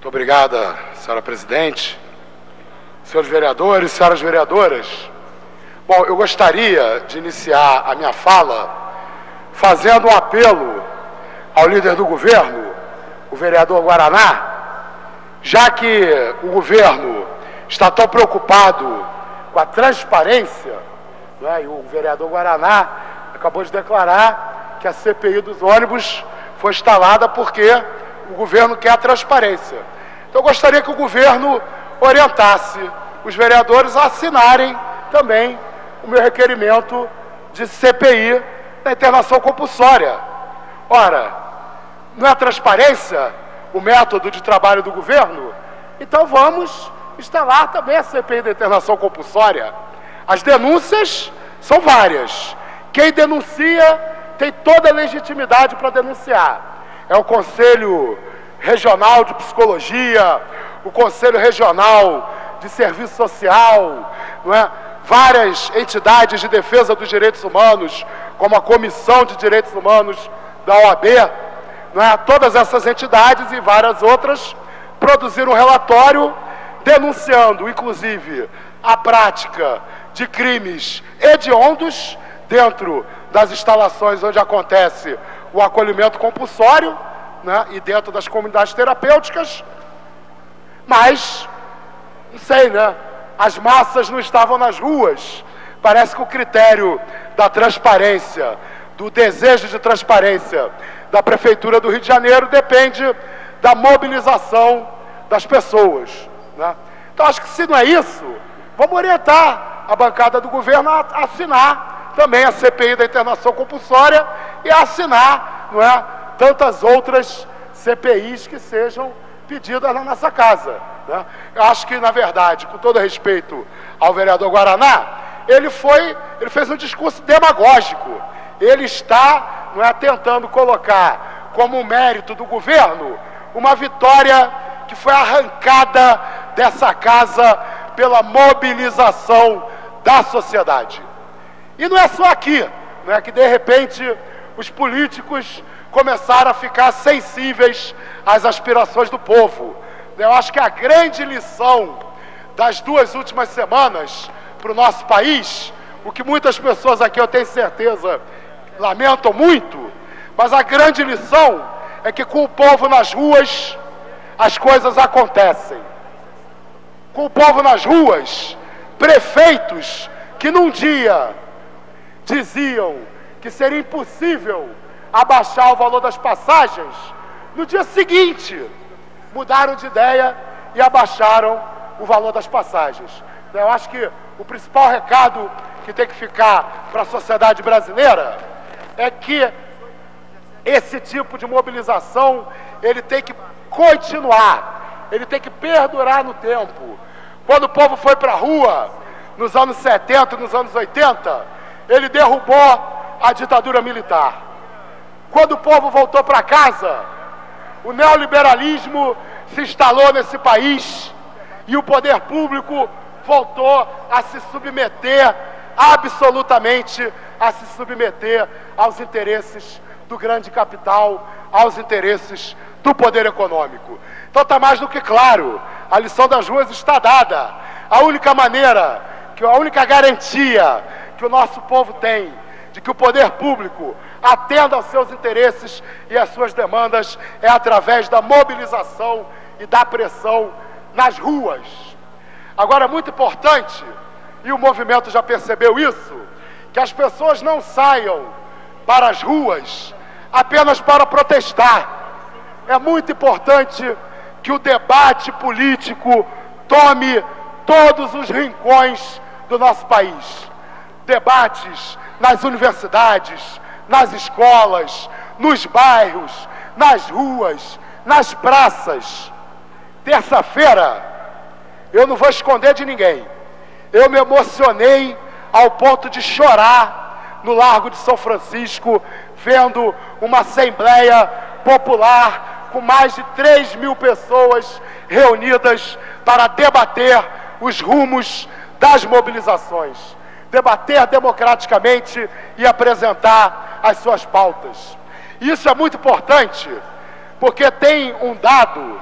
Muito obrigada, senhora presidente, senhores vereadores, senhoras vereadoras. Bom, eu gostaria de iniciar a minha fala fazendo um apelo ao líder do governo, o vereador Guaraná, já que o governo está tão preocupado com a transparência, né, e o vereador Guaraná acabou de declarar que a CPI dos ônibus foi instalada porque o governo quer a transparência. Então eu gostaria que o governo orientasse os vereadores a assinarem também o meu requerimento de CPI da internação compulsória. Ora, não é a transparência o método de trabalho do governo? Então vamos instalar também a CPI da internação compulsória. As denúncias são várias. Quem denuncia tem toda a legitimidade para denunciar. É o Conselho Regional de Psicologia, o Conselho Regional de Serviço Social, não é? Várias entidades de defesa dos direitos humanos, como a Comissão de Direitos Humanos da OAB, não é? Todas essas entidades e várias outras produziram um relatório denunciando, inclusive, a prática de crimes hediondos dentro das instalações onde acontece o acolhimento compulsório, né, e dentro das comunidades terapêuticas, mas, não sei, né, as massas não estavam nas ruas. Parece que o critério da transparência, do desejo de transparência da Prefeitura do Rio de Janeiro depende da mobilização das pessoas, né? Então, acho que se não é isso, vamos orientar a bancada do governo a assinar também a CPI da internação compulsória e a assinar, não é, tantas outras CPIs que sejam pedidas na nossa casa, né? Eu acho que, na verdade, com todo respeito ao vereador Guaraná, ele fez um discurso demagógico. Ele está, não é, tentando colocar como mérito do governo uma vitória que foi arrancada dessa casa pela mobilização da sociedade. E não é só aqui, não é, que de repente os políticos começaram a ficar sensíveis às aspirações do povo. Eu acho que a grande lição das 2 últimas semanas para o nosso país, o que muitas pessoas aqui, eu tenho certeza, lamentam muito, mas a grande lição é que com o povo nas ruas, as coisas acontecem. Com o povo nas ruas, prefeitos que num dia diziam que seria impossível abaixar o valor das passagens, no dia seguinte mudaram de ideia e abaixaram o valor das passagens. Eu acho que o principal recado que tem que ficar para a sociedade brasileira é que esse tipo de mobilização, ele tem que continuar, ele tem que perdurar no tempo. Quando o povo foi para a rua, nos anos 70, nos anos 80, ele derrubou a ditadura militar. Quando o povo voltou para casa, o neoliberalismo se instalou nesse país e o poder público voltou a se submeter, absolutamente a se submeter aos interesses do grande capital, aos interesses do poder econômico. Então está mais do que claro, a lição das ruas está dada. A única maneira, a única garantia que o nosso povo tem de que o poder público atenda aos seus interesses e às suas demandas é através da mobilização e da pressão nas ruas. Agora, é muito importante, e o movimento já percebeu isso, que as pessoas não saiam para as ruas apenas para protestar. É muito importante que o debate político tome todos os rincões do nosso país. Debates nas universidades, nas escolas, nos bairros, nas ruas, nas praças. Terça-feira, eu não vou esconder de ninguém, eu me emocionei ao ponto de chorar no Largo de São Francisco, vendo uma Assembleia Popular com mais de 3.000 pessoas reunidas para debater os rumos das mobilizações, debater democraticamente e apresentar as suas pautas. Isso é muito importante, porque tem um dado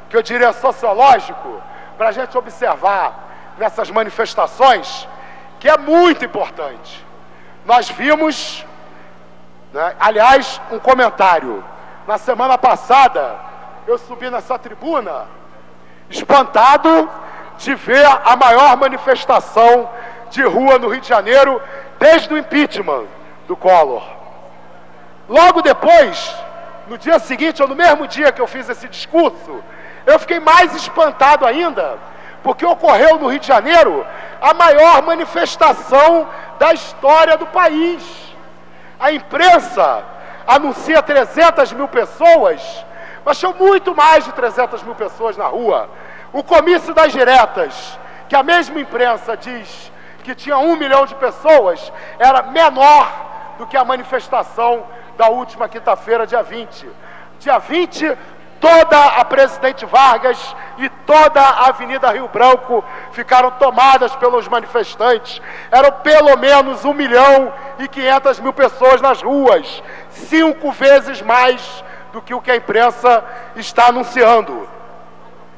que eu diria sociológico, para a gente observar nessas manifestações, que é muito importante. Nós vimos, né, aliás, um comentário. Na semana passada, eu subi nessa tribuna, espantado de ver a maior manifestação de rua no Rio de Janeiro desde o impeachment do Collor. Logo depois, no dia seguinte, ou no mesmo dia que eu fiz esse discurso, eu fiquei mais espantado ainda, porque ocorreu no Rio de Janeiro a maior manifestação da história do país. A imprensa anuncia 300 mil pessoas, mas tinham muito mais de 300 mil pessoas na rua. O comício das diretas, que a mesma imprensa diz que tinha 1 milhão de pessoas, era menor do que a manifestação da última quinta-feira, dia 20. Dia 20, toda a Presidente Vargas e toda a Avenida Rio Branco ficaram tomadas pelos manifestantes. Eram pelo menos 1.500.000 pessoas nas ruas, 5 vezes mais do que o que a imprensa está anunciando.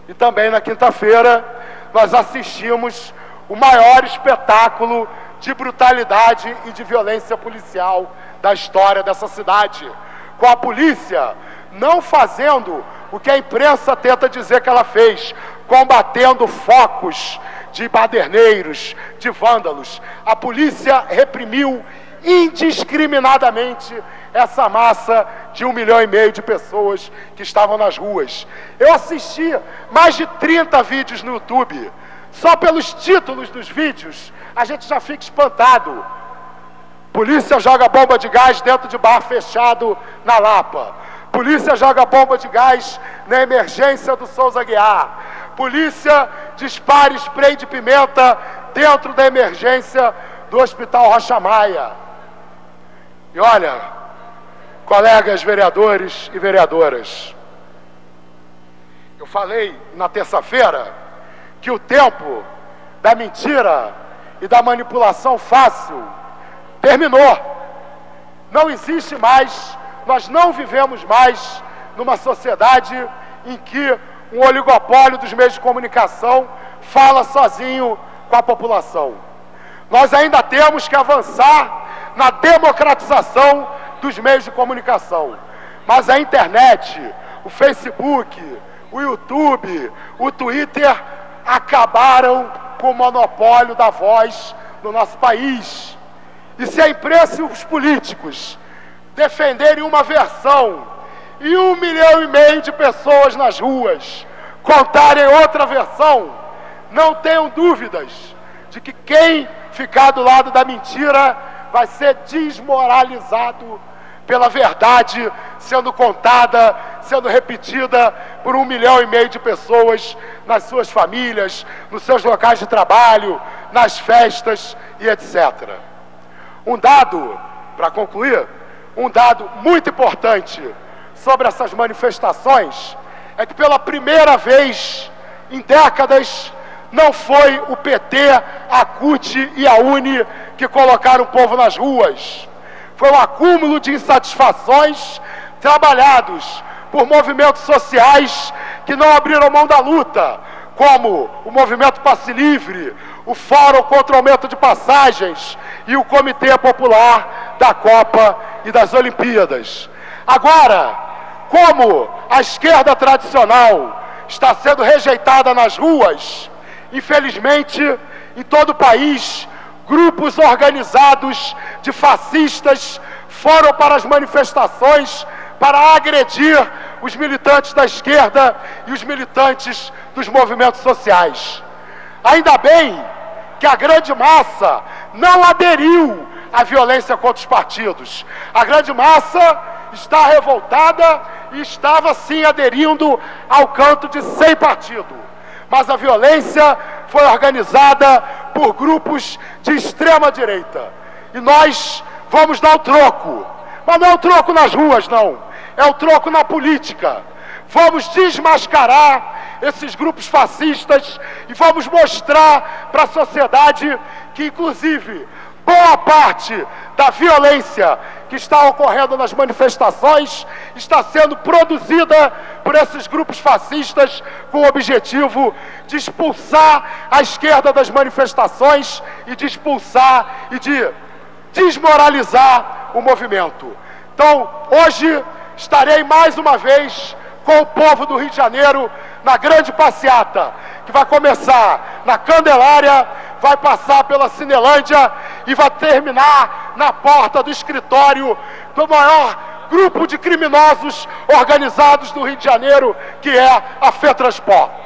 E também na quinta-feira nós assistimos o maior espetáculo de brutalidade e de violência policial da história dessa cidade, com a polícia não fazendo o que a imprensa tenta dizer que ela fez, combatendo focos de baderneiros, de vândalos. A polícia reprimiu indiscriminadamente essa massa de 1,5 milhão de pessoas que estavam nas ruas. Eu assisti mais de 30 vídeos no YouTube. Só pelos títulos dos vídeos, a gente já fica espantado. Polícia joga bomba de gás dentro de bar fechado na Lapa. Polícia joga bomba de gás na emergência do Souza Aguiar. Polícia dispara spray de pimenta dentro da emergência do Hospital Rocha Maia. E olha, colegas vereadores e vereadoras, eu falei na terça-feira que o tempo da mentira e da manipulação fácil terminou. Não existe mais, nós não vivemos mais numa sociedade em que um oligopólio dos meios de comunicação fala sozinho com a população. Nós ainda temos que avançar na democratização dos meios de comunicação. Mas a internet, o Facebook, o YouTube, o Twitter acabaram com o monopólio da voz no nosso país. E se a imprensa e os políticos defenderem uma versão e 1,5 milhão de pessoas nas ruas contarem outra versão, não tenham dúvidas de que quem ficar do lado da mentira vai ser desmoralizado pela verdade sendo contada, sendo repetida por 1,5 milhão de pessoas nas suas famílias, nos seus locais de trabalho, nas festas e etc. Um dado, para concluir, um dado muito importante sobre essas manifestações é que pela primeira vez em décadas não foi o PT, a CUT e a UNE que colocaram o povo nas ruas. Foi um acúmulo de insatisfações trabalhados por movimentos sociais que não abriram mão da luta, como o Movimento Passe Livre, o Fórum contra o Aumento de Passagens e o Comitê Popular da Copa e das Olimpíadas. Agora, como a esquerda tradicional está sendo rejeitada nas ruas, infelizmente, em todo o país, grupos organizados de fascistas foram para as manifestações para agredir os militantes da esquerda e os militantes dos movimentos sociais. Ainda bem que a grande massa não aderiu à violência contra os partidos. A grande massa está revoltada e estava sim aderindo ao canto de sem partido. Mas a violência foi organizada por grupos de extrema direita. E nós vamos dar o troco. Mas não é o troco nas ruas, não. É o troco na política. Vamos desmascarar esses grupos fascistas e vamos mostrar para a sociedade que, inclusive, boa parte da violência que está ocorrendo nas manifestações está sendo produzida por esses grupos fascistas com o objetivo de expulsar a esquerda das manifestações e de expulsar e de desmoralizar o movimento. Então, hoje estarei mais uma vez com o povo do Rio de Janeiro na grande passeata, que vai começar na Candelária, vai passar pela Cinelândia e vai terminar na porta do escritório do maior grupo de criminosos organizados do Rio de Janeiro, que é a FETransport.